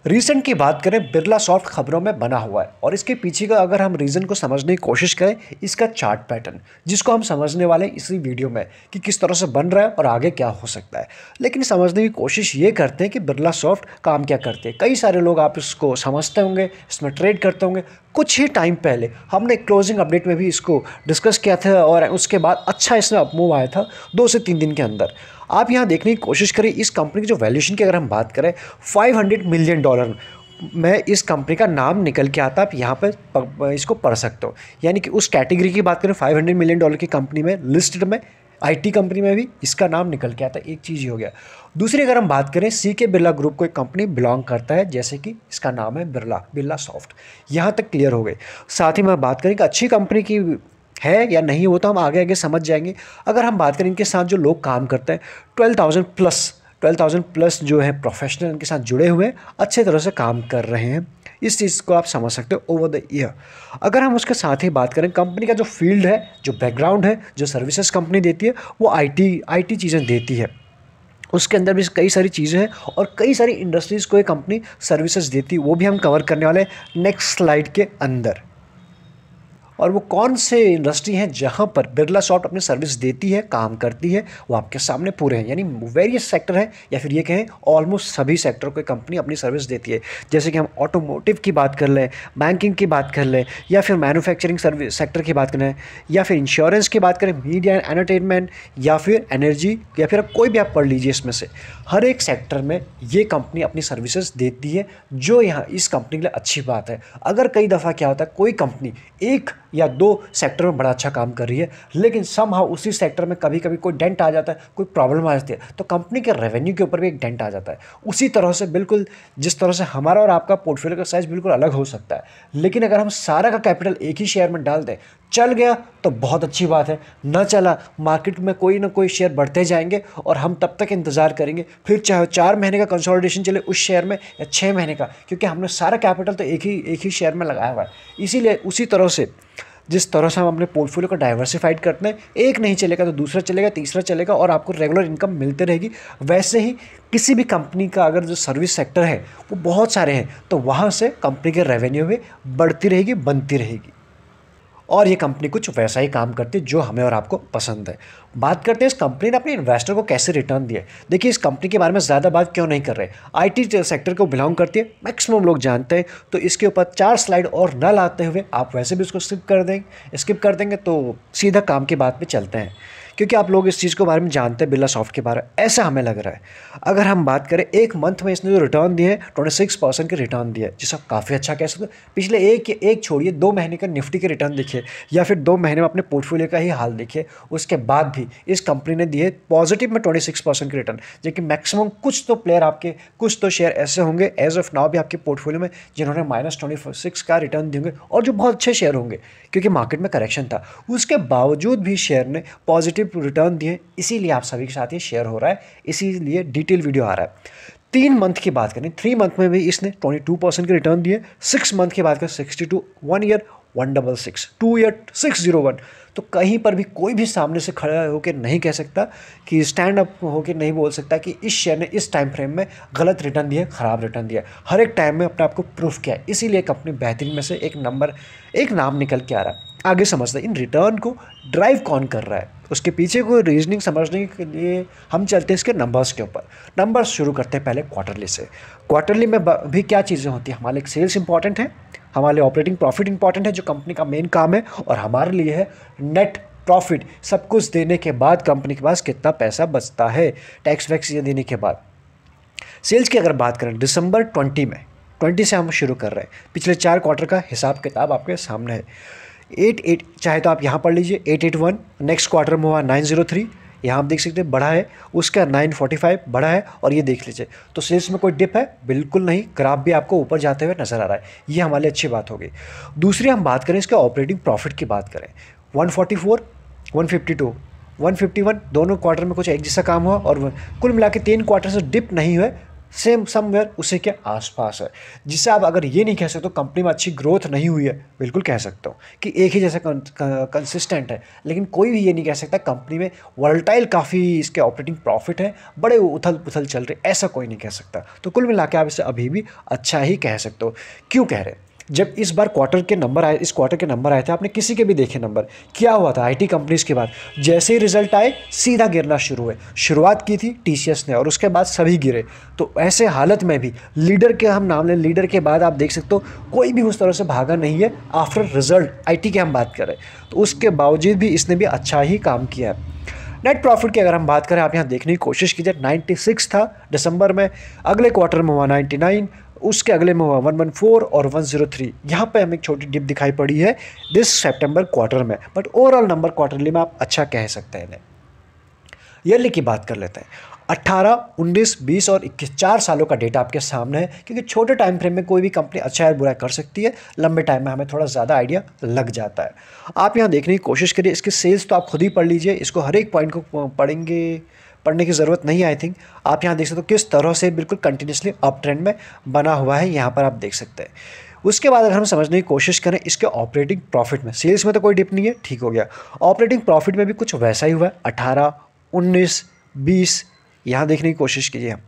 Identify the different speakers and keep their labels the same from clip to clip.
Speaker 1: Reason की बात करें, बिरला सॉफ्ट खबरों में बना हुआ है और इसके पीछे का अगर हम रीज़न को समझने की कोशिश करें, इसका चार्ट पैटर्न जिसको हम समझने वाले हैं इसी वीडियो में कि किस तरह से बन रहा है और आगे क्या हो सकता है। लेकिन समझने की कोशिश ये करते हैं कि बिरला सॉफ्ट काम क्या करते हैं। कई सारे लोग आप इसको समझते होंगे, इसमें ट्रेड करते होंगे। कुछ ही टाइम पहले हमने क्लोजिंग अपडेट में भी इसको डिस्कस किया था और उसके बाद अच्छा इसमें अपमूव आया था 2 से 3 दिन के अंदर। आप यहाँ देखने की कोशिश करें, इस कंपनी की जो वैल्यूएशन की अगर हम बात करें, $500 मिलियन में इस कंपनी का नाम निकल के आता है। आप यहाँ पर इसको पढ़ सकते हो। यानी कि उस कैटेगरी की बात करें, $500 मिलियन की कंपनी में, लिस्टेड में, आईटी कंपनी में भी इसका नाम निकल के आता है। एक चीज़ ही हो गया। दूसरी अगर हम बात करें, सीके बिरला ग्रुप को एक कंपनी बिलोंग करता है, जैसे कि इसका नाम है बिरला सॉफ्ट। यहाँ तक क्लियर हो गए। साथ ही मैं बात करें कि अच्छी कंपनी की है या नहीं, वो तो हम आगे आगे समझ जाएंगे। अगर हम बात करें इनके साथ जो लोग काम करते हैं, 12,000 प्लस जो है प्रोफेशनल इनके साथ जुड़े हुए हैं, अच्छे तरह से काम कर रहे हैं। इस चीज़ को आप समझ सकते हो ओवर द ईयर। अगर हम उसके साथ ही बात करें, कंपनी का जो फील्ड है, जो बैकग्राउंड है, जो सर्विसेज कंपनी देती है, वो आईटी चीज़ें देती है। उसके अंदर भी कई सारी चीज़ें हैं और कई सारी इंडस्ट्रीज़ को ये कंपनी सर्विसेज देती है। वो भी हम कवर करने वाले हैं नेक्स्ट स्लाइड के अंदर। और वो कौन से इंडस्ट्री हैं जहाँ पर बिरला सॉफ्ट अपनी सर्विस देती है, काम करती है, वो आपके सामने पूरे हैं। यानी वेरियस सेक्टर है, या फिर ये कहें ऑलमोस्ट सभी सेक्टर को कंपनी अपनी सर्विस देती है। जैसे कि हम ऑटोमोटिव की बात कर लें, बैंकिंग की बात कर लें, या फिर मैन्युफैक्चरिंग सर्विस सेक्टर की बात करें, या फिर इंश्योरेंस की बात करें, मीडिया एंड एंटरटेनमेंट, या फिर एनर्जी, या फिर कोई भी आप पढ़ लीजिए। इसमें से हर एक सेक्टर में ये कंपनी अपनी सर्विसेज देती है, जो यहाँ इस कंपनी के लिए अच्छी बात है। अगर कई दफ़ा क्या होता है, कोई कंपनी एक या 2 सेक्टर में बड़ा अच्छा काम कर रही है, लेकिन समहाउ उसी सेक्टर में कभी कभी कोई डेंट आ जाता है, कोई प्रॉब्लम आ जाती है, तो कंपनी के रेवेन्यू के ऊपर भी एक डेंट आ जाता है। उसी तरह से बिल्कुल जिस तरह से हमारा और आपका पोर्टफोलियो का साइज बिल्कुल अलग हो सकता है, लेकिन अगर हम सारा का कैपिटल एक ही शेयर में डाल दें, चल गया तो बहुत अच्छी बात है, न चला मार्केट में कोई ना कोई शेयर बढ़ते जाएंगे और हम तब तक इंतज़ार करेंगे, फिर चाहे 4 महीने का कंसोलिडेशन चले उस शेयर में या 6 महीने का, क्योंकि हमने सारा कैपिटल तो एक ही शेयर में लगाया हुआ है। इसीलिए उसी तरह से जिस तरह से हम अपने पोर्टफोलियो को डाइवर्सिफाइड करते हैं, एक नहीं चलेगा तो दूसरा चलेगा, तीसरा चलेगा और आपको रेगुलर इनकम मिलते रहेगी। वैसे ही किसी भी कंपनी का अगर जो सर्विस सेक्टर है वो बहुत सारे हैं, तो वहाँ से कंपनी के रेवेन्यू भी बढ़ती रहेगी, बनती रहेगी। और ये कंपनी कुछ वैसा ही काम करती है जो हमें और आपको पसंद है। बात करते हैं इस कंपनी ने अपने इन्वेस्टर को कैसे रिटर्न दिया है। देखिए, इस कंपनी के बारे में ज़्यादा बात क्यों नहीं कर रहे। आईटी सेक्टर को बिलोंग करती है, मैक्सिमम लोग जानते हैं, तो इसके ऊपर 4 स्लाइड और न लाते हुए आप वैसे भी उसको स्किप कर देंगे तो सीधा काम की बात पे चलते हैं, क्योंकि आप लोग इस चीज़ के बारे में जानते हैं, बिरला सॉफ्ट के बारे में, ऐसा हमें लग रहा है। अगर हम बात करें, एक मंथ में इसने जो रिटर्न दिए हैं, 26% के रिटर्न दिए, जिसका काफ़ी अच्छा कह सकते हैं। पिछले एक छोड़िए 2 महीने का निफ्टी के रिटर्न देखिए, या फिर 2 महीने में अपने पोर्टफोलियो का ही हाल देखिए, उसके बाद भी इस कंपनी ने दिए पॉजिटिव में 26% के रिटर्न। जबकि मैक्सिमम कुछ तो प्लेयर आपके, कुछ तो शेयर ऐसे होंगे एज ऑफ नाउ भी आपके पोर्टफोलियो में जिन्होंने -26 का रिटर्न देंगे, और जो बहुत अच्छे शेयर होंगे क्योंकि मार्केट में करेक्शन था, उसके बावजूद भी शेयर ने पॉजिटिव रिटर्न दिए। इसीलिए आप सभी के साथ ये शेयर हो रहा है, इसीलिए डिटेल वीडियो आ रहा है। 3 मंथ की बात करें, 3 मंथ में भी इसने 22% के रिटर्न दिए। 6 मंथ की बात करें, 62, 1 ईयर 166, 2 ईयर 601। तो कहीं पर भी कोई भी सामने से खड़ा होकर नहीं कह सकता कि स्टैंड अप होकर नहीं बोल सकता कि इस शेयर ने इस टाइम फ्रेम में गलत रिटर्न दिया, ख़राब रिटर्न दिया। हर एक टाइम में अपने आप को प्रूफ किया है, इसीलिए कंपनी बेहतरीन में से एक नाम निकल के आ रहा है। आगे समझते हैं इन रिटर्न को ड्राइव कौन कर रहा है, उसके पीछे कोई रीजनिंग समझने के लिए हम चलते हैं इसके नंबर्स के ऊपर। नंबर्स शुरू करते हैं पहले क्वार्टरली से। क्वार्टरली में भी क्या चीज़ें होती हैं, हमारे लिए सेल्स इंपॉर्टेंट है, हमारे लिए ऑपरेटिंग प्रॉफिट इंपॉर्टेंट है जो कंपनी का मेन काम है, और हमारे लिए है नेट प्रॉफिट। सब कुछ देने के बाद कंपनी के पास कितना पैसा बचता है, टैक्स वैक्स ये देने के बाद। सेल्स की अगर बात करें, दिसंबर 20 से हम शुरू कर रहे हैं। पिछले 4 क्वार्टर का हिसाब किताब आपके सामने है। 88, चाहे तो आप यहाँ पढ़ लीजिए, 881, नेक्स्ट क्वार्टर में हुआ 903, यहाँ आप देख सकते हैं बढ़ा है, उसका 945 बढ़ा है, और ये देख लीजिए। तो सेल्स में कोई डिप है? बिल्कुल नहीं, ग्राफ भी आपको ऊपर जाते हुए नजर आ रहा है, ये हमारे लिए अच्छी बात हो गई। दूसरी हम बात करें इसके ऑपरेटिंग प्रॉफिट की बात करें, 144, 152, 151, दोनों क्वार्टर में कुछ एक जैसा काम हुआ, और कुल मिला के 3 क्वार्टर से डिप नहीं हुए, सेम समवेयर उसी के आसपास है, जिससे आप अगर ये नहीं कह सकते तो कंपनी में अच्छी ग्रोथ नहीं हुई है, बिल्कुल कह सकते हो कि एक ही जैसा कंसिस्टेंट है, लेकिन कोई भी ये नहीं कह सकता कंपनी में वोलेटाइल काफ़ी इसके ऑपरेटिंग प्रॉफिट है, बड़े उथल पुथल चल रहे, ऐसा कोई नहीं कह सकता। तो कुल मिला के आप इसे अभी भी अच्छा ही कह सकते हो। क्यों कह रहे हैं? जब इस बार क्वार्टर के नंबर आए, इस क्वार्टर के नंबर आए थे, आपने किसी के भी देखे नंबर, क्या हुआ था आईटी कंपनीज के बाद जैसे ही रिजल्ट आए सीधा गिरना शुरू हुए। शुरुआत की थी टीसीएस ने और उसके बाद सभी गिरे। तो ऐसे हालत में भी लीडर के हम नाम लें, लीडर के बाद आप देख सकते हो कोई भी उस तरह से भागा नहीं है आफ्टर रिजल्ट। आईटी की हम बात करें तो उसके बावजूद भी इसने भी अच्छा ही काम किया है। नेट प्रॉफिट की अगर हम बात करें, आप यहाँ देखने की कोशिश कीजिए, 96 था दिसंबर में, अगले क्वार्टर में हुआ 99, उसके अगले में हुआ 114 और 103। यहाँ पे हमें एक छोटी डिप दिखाई पड़ी है दिस सितंबर क्वार्टर में, बट ओवरऑल नंबर क्वार्टरली में आप अच्छा कह सकते हैं इन्हें। ईयरली की बात कर लेते हैं। 18, 19, 20 और 21 4 सालों का डेटा आपके सामने है, क्योंकि छोटे टाइम फ्रेम में कोई भी कंपनी अच्छा या बुरा कर सकती है, लंबे टाइम में हमें थोड़ा ज़्यादा आइडिया लग जाता है। आप यहाँ देखने की कोशिश करिए, इसके सेल्स तो आप खुद ही पढ़ लीजिए, इसको हर एक पॉइंट को पढ़ने की ज़रूरत नहीं है आई थिंक। आप यहाँ देख सकते हो किस तरह से बिल्कुल कंटिन्यूसली अप ट्रेंड में बना हुआ है, यहाँ पर आप देख सकते हैं। उसके बाद अगर हम समझने की कोशिश करें इसके ऑपरेटिंग प्रॉफिट में, सेल्स में तो कोई डिप नहीं है, ठीक हो गया। ऑपरेटिंग प्रॉफिट में भी कुछ वैसा ही हुआ है, 18, 19, 20, यहाँ देखने की कोशिश कीजिए हम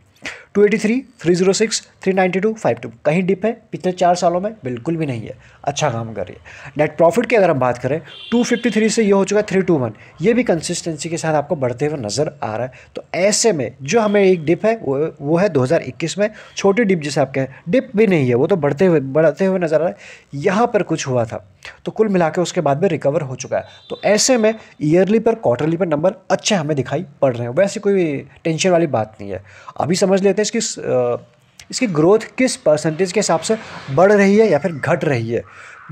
Speaker 1: 283, 306, 392, 52, कहीं डिप है पिछले 4 सालों में? बिल्कुल भी नहीं है, अच्छा काम कर रही है। नेट प्रॉफिट की अगर हम बात करें 253 से ये हो चुका है 321, ये भी कंसिस्टेंसी के साथ आपको बढ़ते हुए नज़र आ रहा है। तो ऐसे में जो हमें एक डिप है वो है 2021 में, छोटी डिप जिसे आप कहें, डिप भी नहीं है, वो तो बढ़ते हुए नज़र आ रहा है। यहाँ पर कुछ हुआ था तो कुल मिला के उसके बाद में रिकवर हो चुका है। तो ऐसे में ईयरली पर क्वार्टरली पर नंबर अच्छे हमें दिखाई पड़ रहे हैं, वैसे कोई टेंशन वाली बात नहीं है। अभी समझ लेते हैं इसकी ग्रोथ किस परसेंटेज के हिसाब से बढ़ रही है या फिर घट रही है।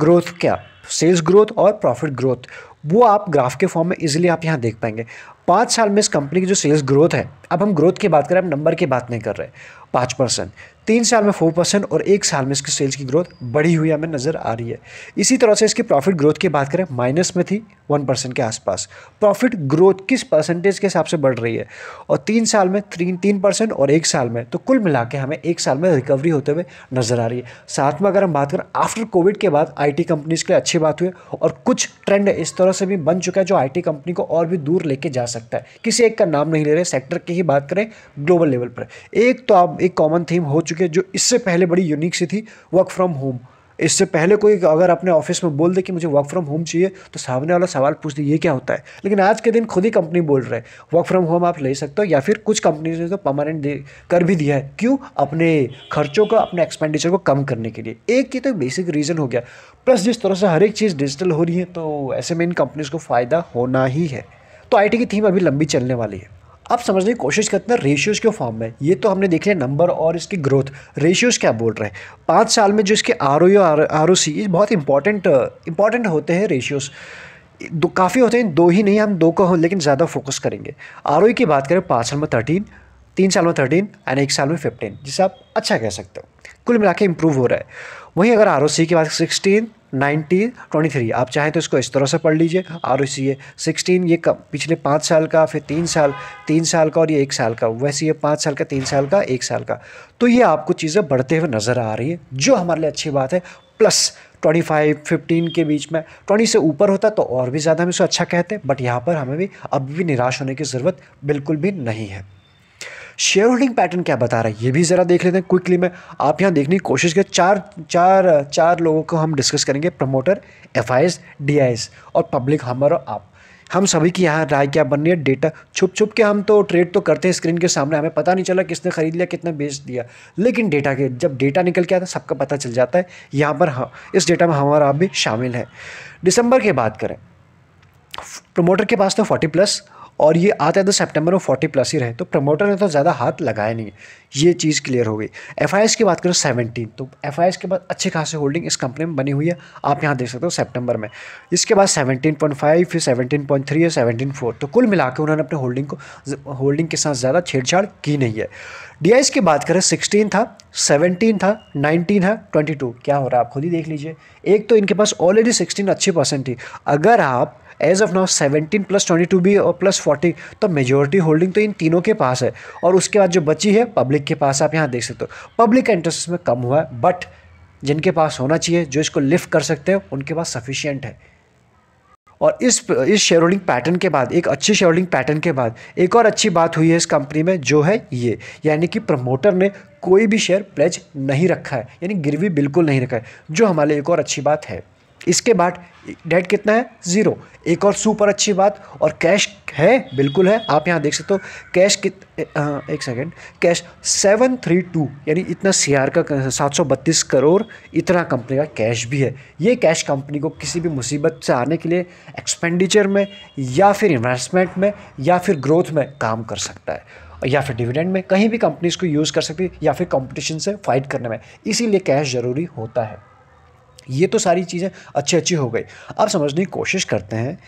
Speaker 1: ग्रोथ क्या, सेल्स ग्रोथ और प्रॉफिट ग्रोथ, वो आप ग्राफ के फॉर्म में इजीली आप यहाँ देख पाएंगे। 5 साल में इस कंपनी की जो सेल्स ग्रोथ है, अब हम ग्रोथ की बात करें, हम नंबर की बात नहीं कर रहे, 5%, 3 साल में 4% और 1 साल में इसकी सेल्स की ग्रोथ बढ़ी हुई हमें नज़र आ रही है। इसी तरह से इसकी प्रॉफिट ग्रोथ की बात करें, माइनस में थी 1% के आसपास। प्रॉफिट ग्रोथ किस परसेंटेज के हिसाब से बढ़ रही है, और 3 साल में 3% और 1 साल में, तो कुल मिला के हमें 1 साल में रिकवरी होते हुए नज़र आ रही है। साथ में अगर हम बात करें आफ्टर कोविड के बाद आईटी कंपनीज के लिए अच्छी बात हुई, और कुछ ट्रेंड इस तरह से भी बन चुका है जो आईटी कंपनी को और भी दूर लेके जा सकता है। किसी एक का नाम नहीं ले रहे, सेक्टर की ही बात करें ग्लोबल लेवल पर। एक तो आप एक कॉमन थीम हो चुकी है जो इससे पहले बड़ी यूनिक सी थी, वर्क फ्रॉम होम। इससे पहले कोई अगर अपने ऑफिस में बोल दे कि मुझे वर्क फ्रॉम होम चाहिए तो सामने वाला सवाल पूछ दे ये क्या होता है, लेकिन आज के दिन खुद ही कंपनी बोल रहे हैं वर्क फ्रॉम होम आप ले सकते हो, या फिर कुछ कंपनीज ने तो परमानेंट कर भी दिया है। क्यों? अपने खर्चों का, अपने एक्सपेंडिचर को कम करने के लिए। एक ये तो बेसिक रीज़न हो गया, प्लस जिस तरह से हर एक चीज़ डिजिटल हो रही है तो ऐसे में इन कंपनीज को फ़ायदा होना ही है। तो आईटी की थीम अभी लंबी चलने वाली है। आप समझने की कोशिश करते हैं रेशियोज़ के फॉर्म में, ये तो हमने देख लिया नंबर और इसकी ग्रोथ। रेशियोज़ क्या बोल रहे हैं? 5 साल में जो इसके ROE और ROC, ये बहुत इंपॉर्टेंट होते हैं रेशियोज़। दो काफ़ी होते हैं, 2 ही नहीं, हम 2 को लेकिन ज़्यादा फोकस करेंगे। ROE की बात करें 5 साल में 13, 3 साल में 13 एंड 1 साल में 15, जिसे आप अच्छा कह सकते हो। कुल मिला के इम्प्रूव हो रहा है। वहीं अगर ROC की बात 16, 19, 23, आप चाहें तो इसको इस तरह से पढ़ लीजिए। ROC है 16, ये पिछले 5 साल का, फिर 3 साल का और ये 1 साल का, वैसे ये 5 साल का, 3 साल का, 1 साल का। तो ये आपको चीज़ें बढ़ते हुए नज़र आ रही है, जो हमारे लिए अच्छी बात है। प्लस 25, 15 के बीच में, 20 से ऊपर होता तो और भी ज़्यादा हम इसको अच्छा कहते हैं, बट यहाँ पर हमें भी अभी भी निराश होने की ज़रूरत बिल्कुल भी नहीं है। शेयर होल्डिंग पैटर्न क्या बता रहा है ये भी ज़रा देख लेते हैं क्विकली में। आप यहाँ देखने की कोशिश करें, चार लोगों को हम डिस्कस करेंगे, प्रमोटर, FIs, DIs और पब्लिक, हमर और आप। हम सभी की यहाँ राय क्या बन रही है? डेटा छुप के हम तो ट्रेड तो करते हैं स्क्रीन के सामने, हमें पता नहीं चला किसने खरीद लिया, किसने बेच दिया, लेकिन जब डेटा निकल के आता है सबका पता चल जाता है। यहाँ पर हाँ, इस डेटा में हमारा आप भी शामिल है। दिसंबर की बात करें, प्रमोटर के पास तो 40+ और ये आते तो सितंबर में 40+ ही रहे, तो प्रमोटर ने तो ज़्यादा हाथ लगाया नहीं, ये चीज़ क्लियर हो गई। FIs की बात करें 17, तो FIs के बाद अच्छी खासी होल्डिंग इस कंपनी में बनी हुई है, आप यहाँ देख सकते हो सितंबर में। इसके बाद 17.5, फिर 17.3 है, 17.4, तो कुल मिला के उन्होंने अपने होल्डिंग के साथ ज़्यादा छेड़छाड़ की नहीं है। DIs की बात करें 16 था, 17 था, 19 है, 22, क्या हो रहा है आप खुद ही देख लीजिए। एक तो इनके पास ऑलरेडी 16 अच्छी परसेंट थी, अगर आप एज ऑफ नाउ 17 प्लस 22 भी और प्लस 40, तो मेजोरिटी होल्डिंग तो इन तीनों के पास है। और उसके बाद जो बची है पब्लिक के पास, आप यहाँ देख सकते हो पब्लिक का इंटरेस्ट में कम हुआ है, बट जिनके पास होना चाहिए, जो इसको लिफ्ट कर सकते हैं, उनके पास सफिशिएंट है। और इस शेयर होल्डिंग पैटर्न के बाद, एक अच्छी शेयर होल्डिंग पैटर्न के बाद एक और अच्छी बात हुई है इस कंपनी में, जो है ये, यानी कि प्रमोटर ने कोई भी शेयर प्लेज नहीं रखा है, यानी गिरवी बिल्कुल नहीं रखा है, जो हमारे लिए एक और अच्छी बात है। इसके बाद डेट कितना है, 0, एक और सुपर अच्छी बात। और कैश है, बिल्कुल है, आप यहाँ देख सकते हो कैश एक सेकेंड, कैश 732, यानी इतना CR का 732 करोड़ इतना कंपनी का कैश भी है। ये कैश कंपनी को किसी भी मुसीबत से आने के लिए एक्सपेंडिचर में या फिर इन्वेस्टमेंट में या फिर ग्रोथ में काम कर सकता है, या फिर डिविडेंड में, कहीं भी कंपनी इसको यूज़ कर सकती है, या फिर कंपटीशन से फाइट करने में, इसीलिए कैश ज़रूरी होता है। ये तो सारी चीज़ें अच्छी हो गई। अब समझने की कोशिश करते हैं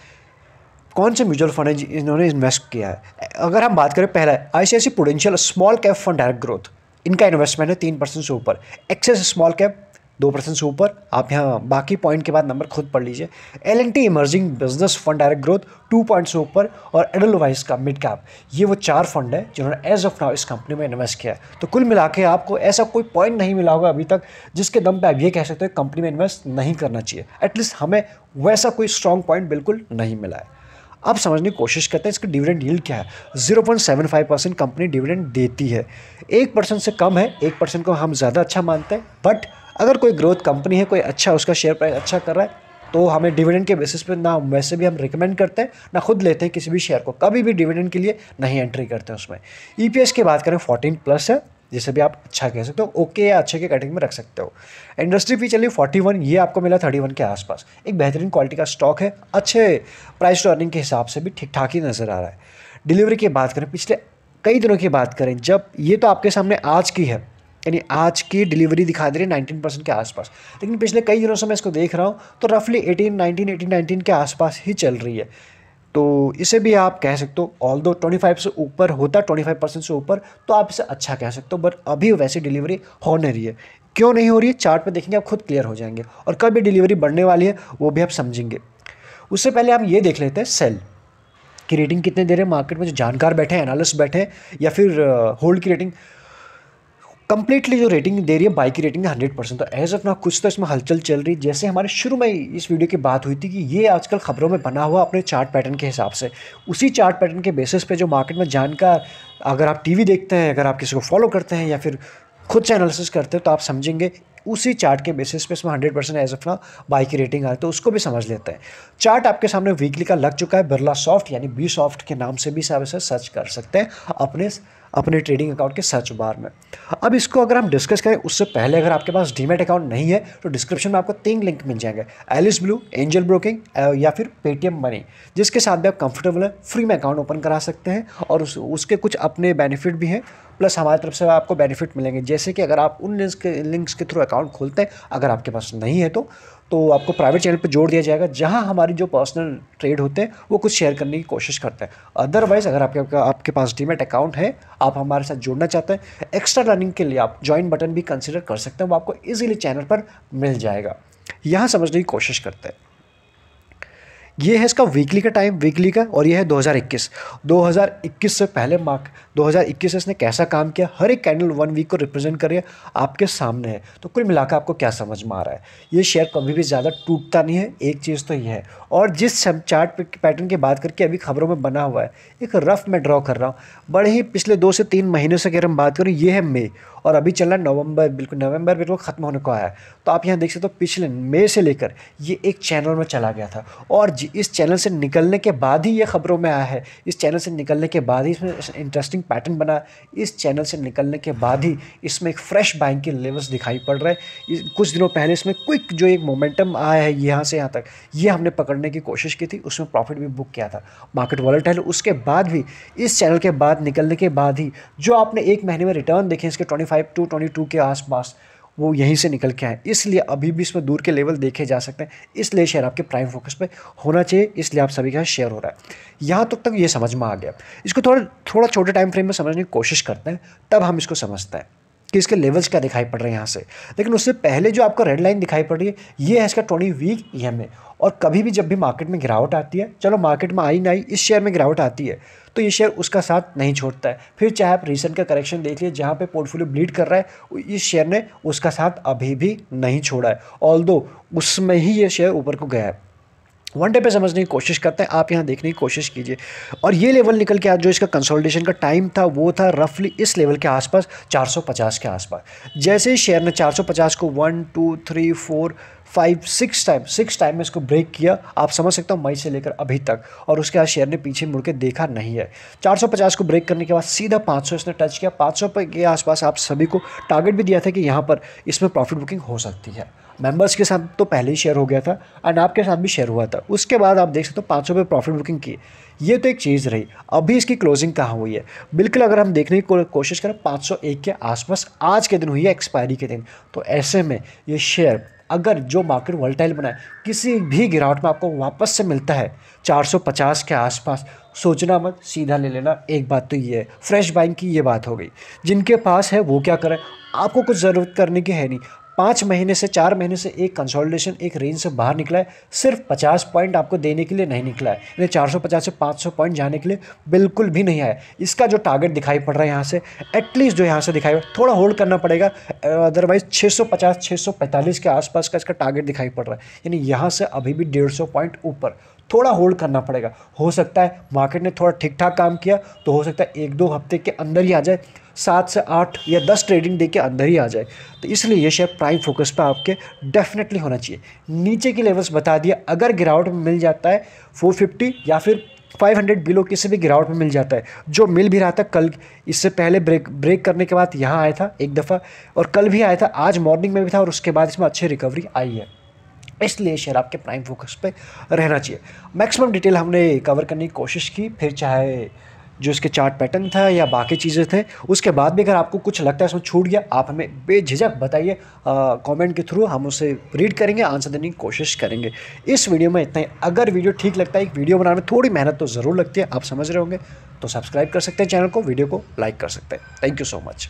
Speaker 1: कौन से म्यूचुअल फंड है इन्होंने इन्वेस्ट किया है। अगर हम बात करें, पहला है ICICI prudential small cap fund direct growth, इनका इन्वेस्टमेंट है 3% से ऊपर। एक्सेस स्मॉल कैप 2% से ऊपर, आप यहाँ बाकी पॉइंट के बाद नंबर खुद पढ़ लीजिए। L&T emerging business fund direct growth 2 point से ऊपर, और एडलवाइस का मिड कैप, ये वो 4 फंड है जिन्होंने एज ऑफ नाउ इस कंपनी में इन्वेस्ट किया है। तो कुल मिला के आपको ऐसा कोई पॉइंट नहीं मिला होगा अभी तक जिसके दम पे आप ये कह सकते हो कंपनी में इन्वेस्ट नहीं करना चाहिए। एटलीस्ट हमें वैसा कोई स्ट्रॉन्ग पॉइंट बिल्कुल नहीं मिला है। अब समझने की कोशिश करते हैं इसकी डिविडेंड यील्ड क्या है। 0.75% कंपनी डिविडेंड देती है, 1% से कम है, 1% को हम ज़्यादा अच्छा मानते हैं। बट अगर कोई ग्रोथ कंपनी है, कोई अच्छा उसका शेयर प्राइस अच्छा कर रहा है, तो हमें डिविडेंड के बेसिस पे ना वैसे भी हम रिकमेंड करते हैं, ना खुद लेते हैं किसी भी शेयर को, कभी भी डिविडेंड के लिए नहीं एंट्री करते हैं उसमें। EPS की बात करें 14+ है, जिसे भी आप अच्छा कह सकते हो, ओके या अच्छे के कैटेगरी में रख सकते हो। इंडस्ट्री फी चलिए 41, ये आपको मिला 31 के आसपास। एक बेहतरीन क्वालिटी का स्टॉक है, अच्छे प्राइस टू अर्निंग के हिसाब से भी ठीक ठाक ही नज़र आ रहा है। डिलीवरी की बात करें, पिछले कई दिनों की बात करें, जब ये तो आपके सामने आज की है, यानी आज की डिलीवरी दिखा दे रही है 19% के आसपास, लेकिन पिछले कई दिनों से मैं इसको देख रहा हूँ तो रफली 18-19 के आसपास ही चल रही है। तो इसे भी आप कह सकते हो, ऑल्दो 25 से ऊपर होता, 25% से ऊपर, तो आप इसे अच्छा कह सकते हो। बट अभी वैसी डिलीवरी हो नहीं रही है। क्यों नहीं हो रही है, चार्ट पे देखेंगे आप खुद क्लियर हो जाएंगे, और कब भी डिलीवरी बढ़ने वाली है वो भी आप समझेंगे। उससे पहले हम ये देख लेते हैं सेल की रेटिंग कितने दे रहे हैं मार्केट में, जो जानकार बैठे हैं, एनालिस्ट बैठे हैं, या फिर होल्ड की रेटिंग। कंप्लीटली जो रेटिंग दे रही है, बाई की रेटिंग है 100%। तो एज ऑफ नाउ कुछ तो इसमें हलचल चल रही है। जैसे हमारे शुरू में इस वीडियो की बात हुई थी कि ये आजकल खबरों में बना हुआ अपने चार्ट पैटर्न के हिसाब से, उसी चार्ट पैटर्न के बेसिस पे जो मार्केट में जानकार, अगर आप टीवी देखते हैं, अगर आप किसी को फॉलो करते हैं या फिर खुद से एनालिसिस करते हैं, तो आप समझेंगे उसी चार्ट के बेसिस पे इसमें 100% एज ऑफ नाउ बाई की रेटिंग आ रही है। तो उसको भी समझ लेते हैं। चार्ट आपके सामने वीकली का लग चुका है, बिरला सॉफ्ट यानी बी सॉफ्ट के नाम से भी आप इसे सर्च कर सकते हैं अपने ट्रेडिंग अकाउंट के सर्च बार में। अब इसको अगर हम डिस्कस करें, उससे पहले अगर आपके पास डीमैट अकाउंट नहीं है तो डिस्क्रिप्शन में आपको 3 लिंक मिल जाएंगे, एलिस ब्लू, एंजल ब्रोकिंग या फिर पेटीएम मनी, जिसके साथ भी आप कंफर्टेबल है, फ्री में अकाउंट ओपन करा सकते हैं। और उसके कुछ अपने बेनिफिट भी हैं, प्लस हमारी तरफ से आपको बेनिफिट मिलेंगे। जैसे कि अगर आप उन लिंक्स के थ्रू अकाउंट खोलते हैं, अगर आपके पास नहीं है तो आपको प्राइवेट चैनल पे जोड़ दिया जाएगा, जहां हमारी जो पर्सनल ट्रेड होते हैं वो कुछ शेयर करने की कोशिश करते हैं। अदरवाइज़ अगर आपके पास डीमैट अकाउंट है, आप हमारे साथ जुड़ना चाहते हैं, एक्स्ट्रा लर्निंग के लिए आप ज्वाइन बटन भी कंसिडर कर सकते हैं, वो आपको ईजिली चैनल पर मिल जाएगा। यहाँ समझने की कोशिश करते हैं। ये है इसका वीकली का टाइम, वीकली का, और ये है 2021 से पहले 2021 से इसने कैसा काम किया, हर एक कैंडल 1 वीक को रिप्रेजेंट कर रही है, आपके सामने है। तो कुल मिलाकर आपको क्या समझ में आ रहा है, ये शेयर कभी भी ज़्यादा टूटता नहीं है, एक चीज़ तो ये है। और जिस चार्ट पैटर्न की बात करके अभी खबरों में बना हुआ है, एक रफ में ड्रॉ कर रहा हूँ, बड़े ही पिछले 2 से 3 महीने से अगर हम बात करें, ये है मई, और अभी चल रहा है नवंबर, बिल्कुल ख़त्म होने को आया है। तो आप यहाँ देख सकते हो पिछले मई से लेकर ये एक चैनल में चला गया था, और इस चैनल से निकलने के बाद ही ये खबरों में आया है। इस चैनल से निकलने के बाद ही इसमें इंटरेस्टिंग पैटर्न बना, इस चैनल से निकलने के बाद ही इसमें एक फ्रेश बाइंग के लेवल्स दिखाई पड़ रहे हैं। कुछ दिनों पहले इसमें क्विक जो एक मोमेंटम आया है यहाँ से यहाँ तक, ये हमने पकड़ने की कोशिश की थी, उसमें प्रॉफिट भी बुक किया था। मार्केट वॉलेटाइल, उसके बाद भी इस चैनल के बाद निकलने के बाद ही जो आपने एक महीने में रिटर्न देखे इसके 25 to 22 के आसपास, वो यहीं से निकल के आए। इसलिए अभी भी इसमें दूर के लेवल देखे जा सकते हैं, इसलिए शेयर आपके प्राइम फोकस पे होना चाहिए, इसलिए आप सभी का शेयर हो रहा है। यहाँ तक ये समझ में आ गया। इसको थोड़ा छोटे टाइम फ्रेम में समझने की कोशिश करते हैं, तब हम इसको समझते हैं कि इसके लेवल्स क्या दिखाई पड़ रहे हैं यहाँ से। लेकिन उससे पहले जो आपको रेड लाइन दिखाई पड़ रही है, ये है इसका 20 वीक EMA, और कभी भी जब भी मार्केट में गिरावट आती है, चलो मार्केट में आई ना आई, इस शेयर में गिरावट आती है तो ये शेयर उसका साथ नहीं छोड़ता है। फिर चाहे आप रिसेंट का करेक्शन देख लिए जहाँ पे पोर्टफोलियो ब्लीड कर रहा है, इस शेयर ने उसका साथ अभी भी नहीं छोड़ा है, ऑल्दो उसमें ही ये शेयर ऊपर को गया है। वन डे पे समझने की कोशिश करते हैं, आप यहाँ देखने की कोशिश कीजिए। और ये लेवल निकल के आज जो इसका कंसोलिडेशन का टाइम था वो था रफली इस लेवल के आसपास, 450 के आसपास। जैसे ही शेयर ने 450 को 1 2 3 4 5 6 टाइम में इसको ब्रेक किया, आप समझ सकते हो मई से लेकर अभी तक, और उसके बाद शेयर ने पीछे मुड़ के देखा नहीं है। 450 को ब्रेक करने के बाद सीधा 500 इसने टच किया। 500 के आसपास आप सभी को टारगेट भी दिया था कि यहाँ पर इसमें प्रॉफिट बुकिंग हो सकती है। मेंबर्स के साथ तो पहले ही शेयर हो गया था एंड आपके साथ भी शेयर हुआ था। उसके बाद आप देख सकते हो 500 पे प्रॉफिट बुकिंग की, ये तो एक चीज़ रही। अभी इसकी क्लोजिंग कहाँ हुई है, बिल्कुल अगर हम देखने की कोशिश करें 501 के आसपास आज के दिन हुई है, एक्सपायरी के दिन। तो ऐसे में ये शेयर अगर जो मार्केट वोलेटाइल बनाए, किसी भी गिरावट में आपको वापस से मिलता है 450 के आसपास, सोचना मत, सीधा ले लेना। एक बात तो ये है, फ्रेश बाइंग की ये बात हो गई। जिनके पास है वो क्या करें, आपको कुछ ज़रूरत करने की है नहीं। 5 महीने से 4 महीने से एक कंसोलिडेशन एक रेंज से बाहर निकला है, सिर्फ 50 पॉइंट आपको देने के लिए नहीं निकला है, यानी 450 से 500 पॉइंट जाने के लिए बिल्कुल भी नहीं आया। इसका जो टारगेट दिखाई पड़ रहा है यहाँ से, एटलीस्ट जो यहाँ से दिखाई थोड़ा होल्ड करना पड़ेगा, अदरवाइज 650 645 के आसपास का इसका टारगेट दिखाई पड़ रहा है, यानी यहाँ से अभी भी 150 पॉइंट ऊपर थोड़ा होल्ड करना पड़ेगा। हो सकता है मार्केट ने थोड़ा ठीक ठाक काम किया तो हो सकता है 1-2 हफ्ते के अंदर ही आ जाए, 7 से 8 या 10 ट्रेडिंग डे के अंदर ही आ जाए। तो इसलिए ये शेयर प्राइम फोकस पे आपके डेफिनेटली होना चाहिए। नीचे की लेवल्स बता दिया, अगर गिरावट में मिल जाता है 450 या फिर 500 बिलो किसी भी गिरावट में मिल जाता है, जो मिल भी रहा था कल, इससे पहले ब्रेक करने के बाद यहाँ आया था एक दफ़ा और कल भी आया था, आज मॉर्निंग में भी था और उसके बाद इसमें अच्छी रिकवरी आई है। इसलिए शेयर आपके प्राइम फोकस पे रहना चाहिए। मैक्सिमम डिटेल हमने कवर करने की कोशिश की, फिर चाहे जो इसके चार्ट पैटर्न था या बाकी चीज़ें थे। उसके बाद भी अगर आपको कुछ लगता है इसमें छूट गया, आप हमें बेझिझक बताइए कमेंट के थ्रू, हम उसे रीड करेंगे, आंसर देने की कोशिश करेंगे। इस वीडियो में इतना ही। अगर वीडियो ठीक लगता है, एक वीडियो बनाने में थोड़ी मेहनत तो ज़रूर लगती है, आप समझ रहे होंगे, तो सब्सक्राइब कर सकते हैं चैनल को, वीडियो को लाइक कर सकते हैं। Thank you so much.